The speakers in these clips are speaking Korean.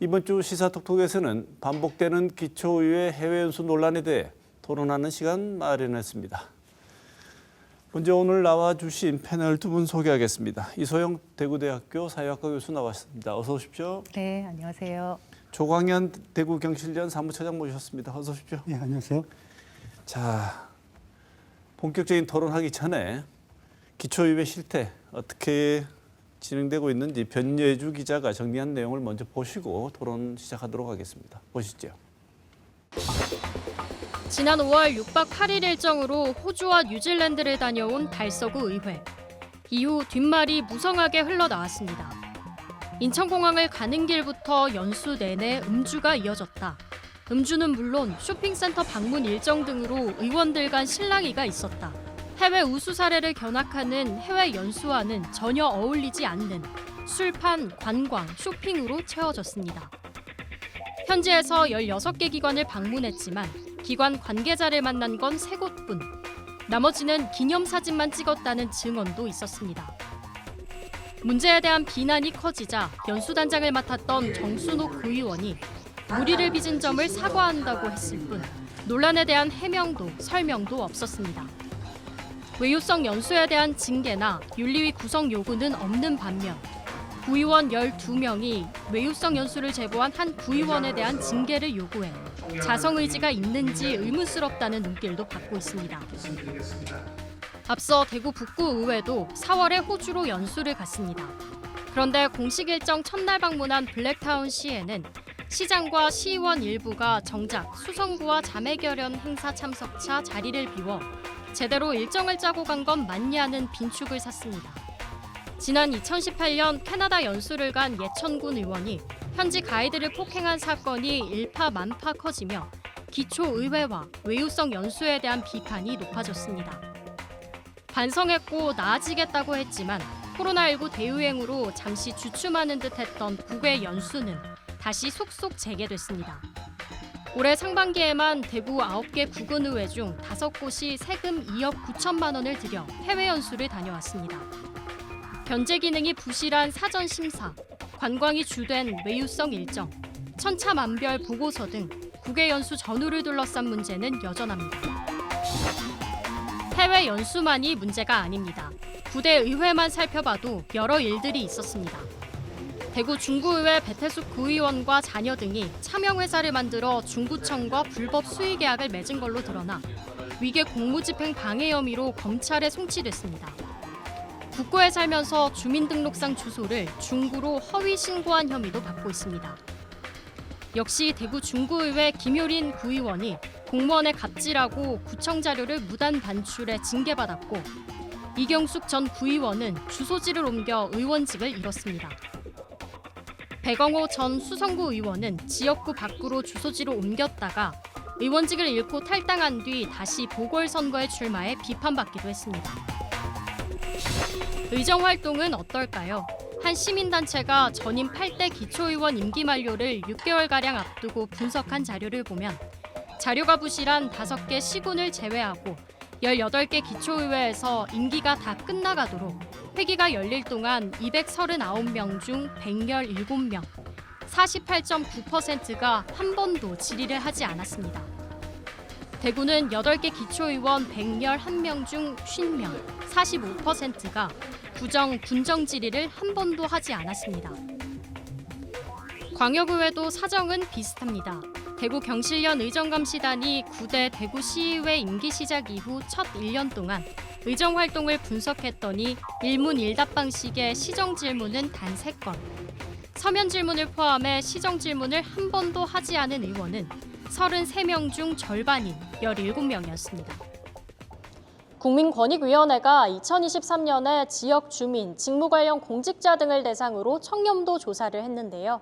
이번 주 시사톡톡에서는 반복되는 기초의회 해외 연수 논란에 대해 토론하는 시간 마련했습니다. 먼저 오늘 나와주신 패널 두 분 소개하겠습니다. 이소영 대구대학교 사회학과 교수 나왔습니다. 어서 오십시오. 네, 안녕하세요. 조광현 대구경실련 사무처장 모셨습니다. 어서 오십시오. 네, 안녕하세요. 자, 본격적인 토론하기 전에 기초의회 실태 어떻게 진행되고 있는지 변예주 기자가 정리한 내용을 먼저 보시고 토론 시작하도록 하겠습니다. 보시죠. 지난 5월 6박 8일 일정으로 호주와 뉴질랜드를 다녀온 달서구 의회. 이후 뒷말이 무성하게 흘러나왔습니다. 인천공항을 가는 길부터 연수 내내 음주가 이어졌다. 음주는 물론 쇼핑센터 방문 일정 등으로 의원들 간 실랑이가 있었다. 해외 우수 사례를 견학하는 해외 연수와는 전혀 어울리지 않는 술판, 관광, 쇼핑으로 채워졌습니다. 현지에서 16개 기관을 방문했지만 기관 관계자를 만난 건 3곳뿐. 나머지는 기념사진만 찍었다는 증언도 있었습니다. 문제에 대한 비난이 커지자 연수단장을 맡았던 정순옥 구의원이 무리를 빚은 점을 사과한다고 했을 뿐 논란에 대한 해명도 설명도 없었습니다. 외유성 연수에 대한 징계나 윤리위 구성 요구는 없는 반면 구의원 12명이 외유성 연수를 제보한 한 구의원에 대한 징계를 요구해 자성의지가 있는지 의문스럽다는 눈길도 받고 있습니다. 앞서 대구 북구의회도 4월에 호주로 연수를 갔습니다. 그런데 공식 일정 첫날 방문한 블랙타운 시에는 시장과 시의원 일부가 정작 수성구와 자매결연 행사 참석차 자리를 비워 제대로 일정을 짜고 간 건 맞냐는 빈축을 샀습니다. 지난 2018년 캐나다 연수를 간 예천군 의원이 현지 가이드를 폭행한 사건이 일파만파 커지며 기초의회와 외유성 연수에 대한 비판이 높아졌습니다. 반성했고 나아지겠다고 했지만 코로나19 대유행으로 잠시 주춤하는 듯했던 국외 연수는 다시 속속 재개됐습니다. 올해 상반기에만 대구 9개 부근의회 중 5곳이 세금 2억 9천만 원을 들여 해외 연수를 다녀왔습니다. 견제 기능이 부실한 사전 심사, 관광이 주된 외유성 일정, 천차만별 보고서 등 국외 연수 전후를 둘러싼 문제는 여전합니다. 해외 연수만이 문제가 아닙니다. 부대 의회만 살펴봐도 여러 일들이 있었습니다. 대구 중구의회 배태숙 구의원과 자녀 등이 차명회사를 만들어 중구청과 불법 수의계약을 맺은 걸로 드러나 위계 공무집행 방해 혐의로 검찰에 송치됐습니다. 북구에 살면서 주민등록상 주소를 중구로 허위 신고한 혐의도 받고 있습니다. 역시 대구 중구의회 김효린 구의원이 공무원의 갑질하고 구청 자료를 무단 반출해 징계받았고 이경숙 전 구의원은 주소지를 옮겨 의원직을 잃었습니다. 백영호 전 수성구 의원은 지역구 밖으로 주소지로 옮겼다가 의원직을 잃고 탈당한 뒤 다시 보궐선거에 출마해 비판받기도 했습니다. 의정활동은 어떨까요? 한 시민단체가 전임 8대 기초의원 임기 만료를 6개월가량 앞두고 분석한 자료를 보면 자료가 부실한 5개 시군을 제외하고 18개 기초의회에서 임기가 다 끝나가도록 회기가 열릴 동안 239명 중 117명, 48.9%가 한 번도 질의를 하지 않았습니다. 대구는 8개 기초의원 111명 중 50명, 45%가 구정, 군정 질의를 한 번도 하지 않았습니다. 광역의회도 사정은 비슷합니다. 대구 경실련 의정감시단이 9대 대구시의회 임기 시작 이후 첫 1년 동안 의정활동을 분석했더니 일문일답 방식의 시정질문은 단 3건, 서면질문을 포함해 시정질문을 한 번도 하지 않은 의원은 33명 중 절반인 17명이었습니다. 국민권익위원회가 2023년에 지역 주민, 직무 관련 공직자 등을 대상으로 청렴도 조사를 했는데요.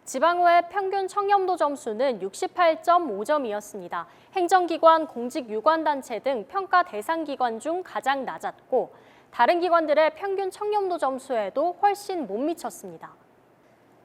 지방의회 평균 청렴도 점수는 68.5점이었습니다. 행정기관, 공직유관단체 등 평가 대상 기관 중 가장 낮았고 다른 기관들의 평균 청렴도 점수에도 훨씬 못 미쳤습니다.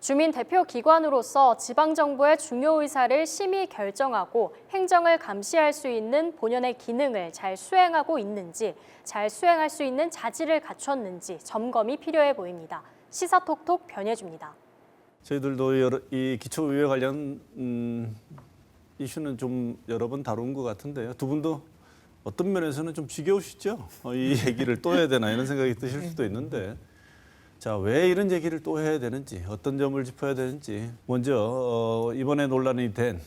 주민 대표 기관으로서 지방정부의 중요 의사를 심의 결정하고 행정을 감시할 수 있는 본연의 기능을 잘 수행하고 있는지, 잘 수행할 수 있는 자질을 갖췄는지 점검이 필요해 보입니다. 시사톡톡 변예주입니다. 저희들도 이 기초의회 관련 이슈는 좀 여러 번 다룬 것 같은데요. 두 분도 어떤 면에서는 좀 지겨우시죠? 이 얘기를 또 해야 되나 이런 생각이 드실 수도 있는데 자, 왜 이런 얘기를 또 해야 되는지 어떤 점을 짚어야 되는지 먼저 이번에 논란이 된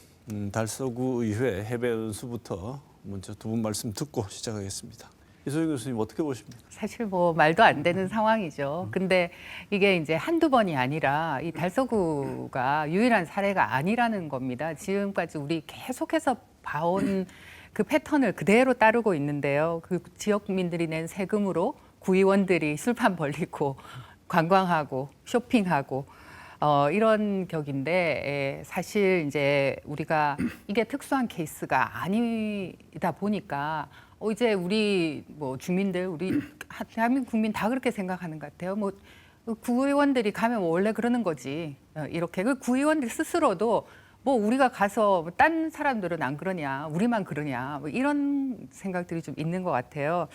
달서구 의회 해외 연수부터 먼저 두 분 말씀 듣고 시작하겠습니다. 이소영 교수님 어떻게 보십니까? 사실 뭐 말도 안 되는 상황이죠. 근데 이게 이제 한두 번이 아니라 이 달서구가 유일한 사례가 아니라는 겁니다. 지금까지 우리 계속해서 봐온 그 패턴을 그대로 따르고 있는데요. 그 지역민들이 낸 세금으로 구의원들이 술판 벌리고 관광하고 쇼핑하고 이런 격인데 사실 이제 우리가 이게 특수한 케이스가 아니다 보니까 이제 우리 뭐 주민들 우리 대한민국 국민 다 그렇게 생각하는 것 같아요. 뭐 구의원들이 가면 뭐 원래 그러는 거지 이렇게 그 구의원들 스스로도 뭐 우리가 가서 딴 사람들은 안 그러냐 우리만 그러냐 뭐 이런 생각들이 좀 있는 것 같아요.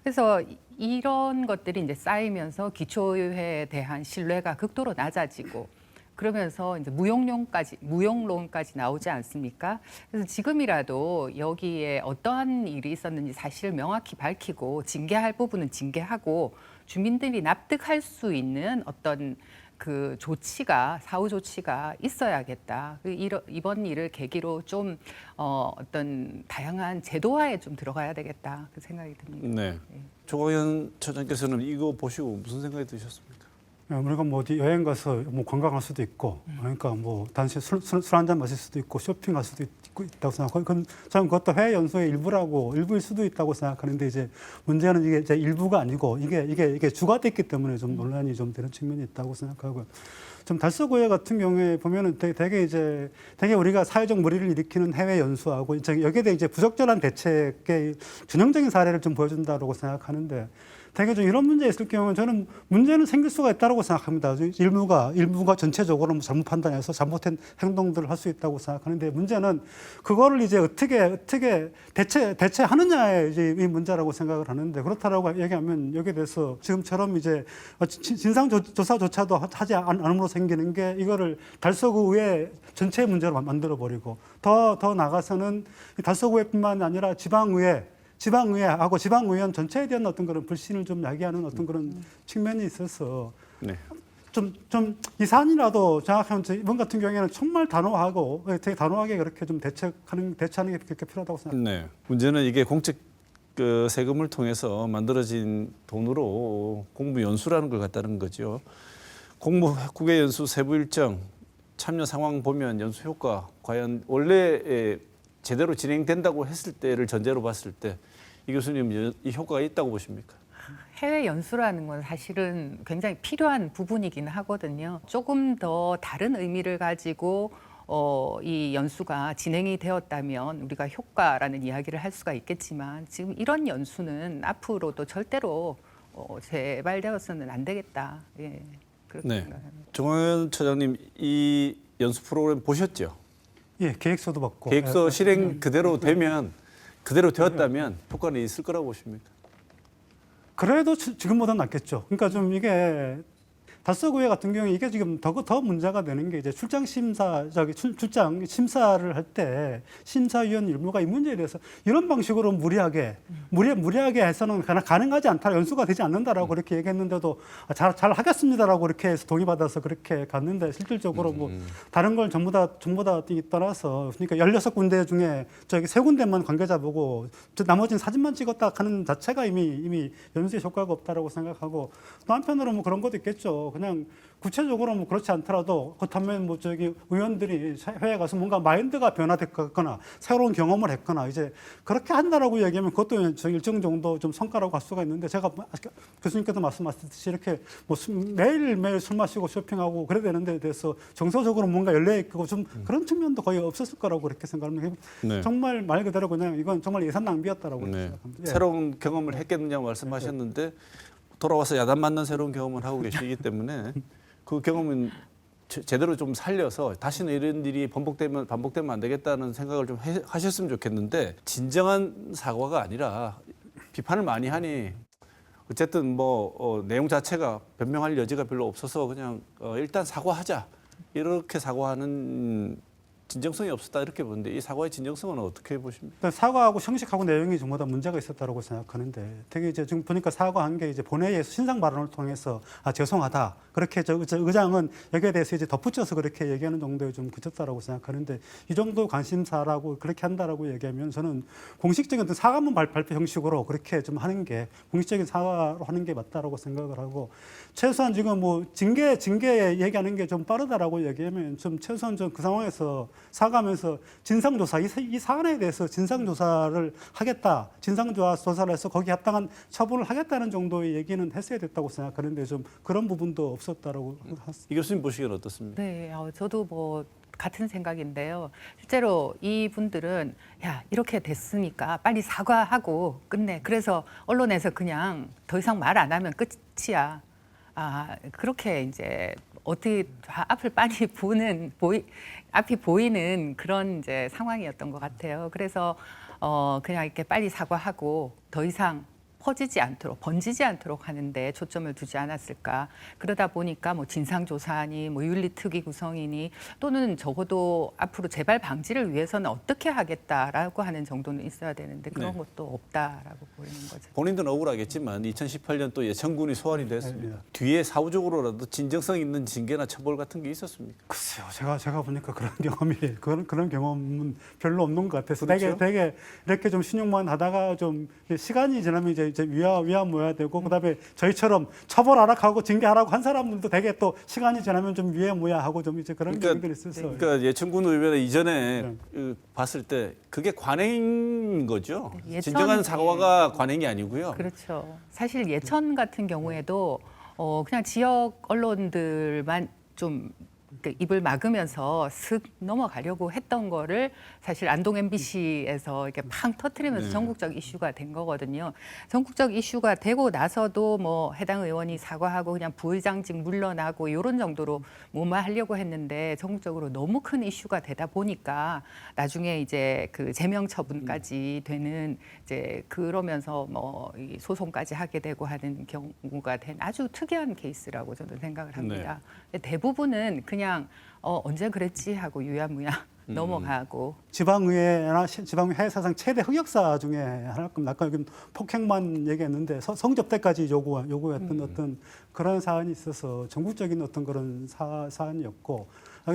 그래서 이런 것들이 이제 쌓이면서 기초의회에 대한 신뢰가 극도로 낮아지고 그러면서 이제 무용론까지 나오지 않습니까? 그래서 지금이라도 여기에 어떠한 일이 있었는지 사실을 명확히 밝히고 징계할 부분은 징계하고 주민들이 납득할 수 있는 어떤 그 사후 조치가 있어야겠다. 이번 일을 계기로 좀 어떤 다양한 제도화에 좀 들어가야 되겠다 그 생각이 듭니다. 네. 조광현 처장께서는 이거 보시고 무슨 생각이 드셨습니까? 우리가 뭐 어디 여행 가서 뭐 관광할 수도 있고, 그러니까 뭐 단지 술 한 잔 마실 수도 있고, 쇼핑할 수도 있다고 생각하고, 저는 그것도 해외 연수의 일부일 수도 있다고 생각하는데 이제 문제는 이게 이제 일부가 아니고 이게 주가 됐기 때문에 좀 논란이 좀 되는 측면이 있다고 생각하고요. 좀 달서구회 같은 경우에 보면은 되게 우리가 사회적 물의를 일으키는 해외 연수하고 여기에 대해 이제 부적절한 대책의 균형적인 사례를 좀 보여준다고 생각하는데. 되게 좀 이런 문제 있을 경우는 저는 문제는 생길 수가 있다고 생각합니다. 일부가 전체적으로 잘못 판단해서 잘못된 행동들을 할 수 있다고 생각하는데 문제는 그거를 이제 어떻게 대체하느냐의 이제 이 문제라고 생각을 하는데 그렇다라고 얘기하면 여기에 대해서 지금처럼 이제 진상조사조차도 하지 않음으로 생기는 게 이거를 달서구 의회 전체의 문제로 만들어 버리고 더 나가서는 달서구의뿐만 아니라 지방의회하고 지방의원 전체에 대한 어떤 그런 불신을 좀 야기하는 어떤 그런 측면이 있어서 네. 좀 이 사안이라도 정확하면 이번 같은 경우에는 정말 단호하고 되게 단호하게 그렇게 좀 대처하는 게 그렇게 필요하다고 생각합니다. 네. 문제는 이게 공적 그 세금을 통해서 만들어진 돈으로 공무 연수라는 걸 갖다는 거죠. 국외 연수 세부 일정 참여 상황 보면 연수 효과 과연 원래 제대로 진행된다고 했을 때를 전제로 봤을 때 이 교수님 이 효과가 있다고 보십니까? 해외 연수라는 건 사실은 굉장히 필요한 부분이긴 하거든요. 조금 더 다른 의미를 가지고 이 연수가 진행이 되었다면 우리가 효과라는 이야기를 할 수가 있겠지만 지금 이런 연수는 앞으로도 절대로 재발되어서는 안 되겠다. 예, 그렇게 네. 생각합니다. 조광현 처장님 이 연수 프로그램 보셨죠? 예, 계획서도 받고 계획서 실행 그대로 되었다면 효과는 있을 거라고 보십니까? 그래도 지금보다 낫겠죠. 그러니까 좀 이게 달서구회 같은 경우에 이게 지금 더 문제가 되는 게 이제 출장 심사를 할 때 심사위원 일부가 이 문제에 대해서 이런 방식으로 무리하게 해서는 가능하지 않다, 연수가 되지 않는다라고 그렇게 얘기했는데도 잘 하겠습니다라고 이렇게 해서 동의받아서 그렇게 갔는데 실질적으로 뭐 다른 걸 전부 다 떠나서 그러니까 16군데 중에 저기 3군데만 관계자 보고 나머지는 사진만 찍었다 하는 자체가 이미 연수의 효과가 없다라고 생각하고 또 한편으로 뭐 그런 것도 있겠죠. 그냥 구체적으로 뭐 그렇지 않더라도 그렇다면 뭐 저기 의원들이 회에 가서 뭔가 마인드가 변화됐거나 새로운 경험을 했거나 이제 그렇게 한다라고 얘기하면 그것도 일정 정도 좀 성과라고 할 수가 있는데 제가 교수님께도 말씀하셨듯이 이렇게 뭐 매일매일 술 마시고 쇼핑하고 그래야 되는 데 대해서 정서적으로 뭔가 열려 있고 좀 그런 측면도 거의 없었을 거라고 그렇게 생각합니다. 네. 정말 말 그대로 그냥 이건 정말 예산 낭비였다라고 네. 생각합니다. 예. 새로운 경험을 했겠느냐고 말씀하셨는데 돌아와서 야단 맞는 새로운 경험을 하고 계시기 때문에 그 경험은 제대로 좀 살려서 다시는 이런 일이 반복되면 안 되겠다는 생각을 좀 하셨으면 좋겠는데 진정한 사과가 아니라 비판을 많이 하니 어쨌든 뭐 내용 자체가 변명할 여지가 별로 없어서 그냥 일단 사과하자 이렇게 사과하는 진정성이 없었다 이렇게 보는데 이 사과의 진정성은 어떻게 보십니까? 일단 사과하고 형식하고 내용이 전부 다 문제가 있었다고 생각하는데 되게 이제 지금 보니까 사과한 게 이제 본회의에서 신상 발언을 통해서 죄송하다 그렇게 의장은 여기에 대해서 이제 덧붙여서 그렇게 얘기하는 정도에 좀 그쳤다라고 생각하는데 이 정도 관심사라고 그렇게 한다라고 얘기하면 저는 공식적인 어떤 사과문 발표 형식으로 그렇게 좀 하는 게 공식적인 사과로 하는 게 맞다라고 생각을 하고 최소한 지금 뭐 징계 얘기하는 게 좀 빠르다라고 얘기하면 좀 최소한 좀 그 상황에서 사과하면서 진상조사 이 사안에 대해서 진상조사를 하겠다 진상조사를 해서 거기에 합당한 처분을 하겠다는 정도의 얘기는 했어야 됐다고 생각하는데 좀 그런 부분도 없었다라고 이 교수님 보시기엔 어떻습니까? 네, 저도 뭐 같은 생각인데요. 실제로 이분들은 야 이렇게 됐으니까 빨리 사과하고 끝내. 그래서 언론에서 그냥 더 이상 말 안 하면 끝이야. 그렇게 이제 어떻게 앞을 빨리 앞이 보이는 그런 이제 상황이었던 것 같아요. 그래서 그냥 이렇게 빨리 사과하고 더 이상 번지지 않도록 하는데 초점을 두지 않았을까. 그러다 보니까 뭐 진상조사니 뭐 윤리특위 구성이니 또는 적어도 앞으로 재발 방지를 위해서는 어떻게 하겠다라고 하는 정도는 있어야 되는데 그런 네. 것도 없다라고 보이는 거죠. 본인들은 억울하겠지만 2018년 또 예천군이 소환이 됐습니다. 뒤에 사후적으로라도 진정성 있는 징계나 처벌 같은 게 있었습니까? 글쎄요, 제가 보니까 그런 경험은 별로 없는 것 같아서 그렇죠? 되게 이렇게 좀 신용만 하다가 좀 시간이 지나면 이제 위야무야 되고 그다음에 저희처럼 처벌하라고 하고 징계하라고 한 사람들도 되게 또 시간이 지나면 좀 위야무야하고 좀 이제 그런 경우들이 있어서 그러니까 예천군 의원의 이전에 네. 봤을 때 그게 관행인 거죠. 예천- 진정한 사과가 관행이 아니고요. 그렇죠. 사실 예천 같은 경우에도 그냥 지역 언론들만 좀 입을 막으면서 슥 넘어가려고 했던 거를 사실 안동 MBC에서 이렇게 팡 터트리면서 네. 전국적 이슈가 된 거거든요. 전국적 이슈가 되고 나서도 뭐 해당 의원이 사과하고 그냥 부의장직 물러나고 이런 정도로 뭐만 하려고 했는데 전국적으로 너무 큰 이슈가 되다 보니까 나중에 이제 그 제명 처분까지 되는 이제 그러면서 뭐 이 소송까지 하게 되고 하는 경우가 된 아주 특이한 케이스라고 저는 생각을 합니다. 대부분은 그냥 언제 그랬지 하고 유야무야 넘어가고 지방의회 사상 최대 흑역사 중에 하나끔 아까 여기 폭행만 얘기했는데 성접 때까지 요구했던 어떤 그런 사안이 있어서 전국적인 어떤 그런 사안이었고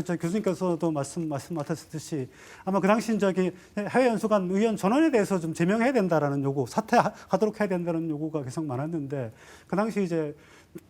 저 교수님께서도 말씀하셨듯이 아마 그 당시 저기 해외 연수관 의원 전원에 대해서 좀 제명해야 된다라는 요구, 사퇴하도록 해야 된다는 요구가 계속 많았는데 그 당시 이제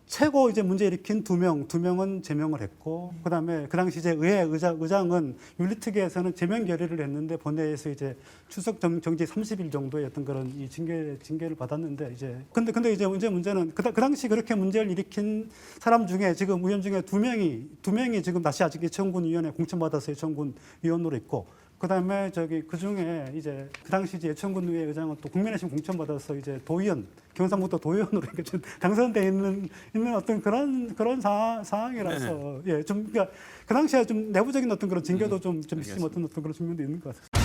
최고 이제 문제 일으킨 두 명은 제명을 했고 그다음에 그 당시 이제 의장은 윤리특위에서는 제명 결의를 했는데 본회의에서 이제 출석 정지 30일 정도의 어떤 그런 이 징계를 받았는데 이제 근데 이제 문제는 그 당시 그렇게 문제를 일으킨 사람 중에 지금 의원 중에 두 명이 지금 다시 아직 예천군 위원회 공천받아서 예천군 위원으로 있고 그다음에 그 중에 이제 그 당시 이제 예천군 의회 의장은 또 국민의힘 공천받아서 이제 도의원 경상북도 도의원으로 이렇게 좀 당선돼 있는 어떤 그런 상황이라서 좀 그러니까 그 당시에 좀 내부적인 어떤 그런 징계도 좀 있으면 어떤 그런 측면도 있는 것 같아요.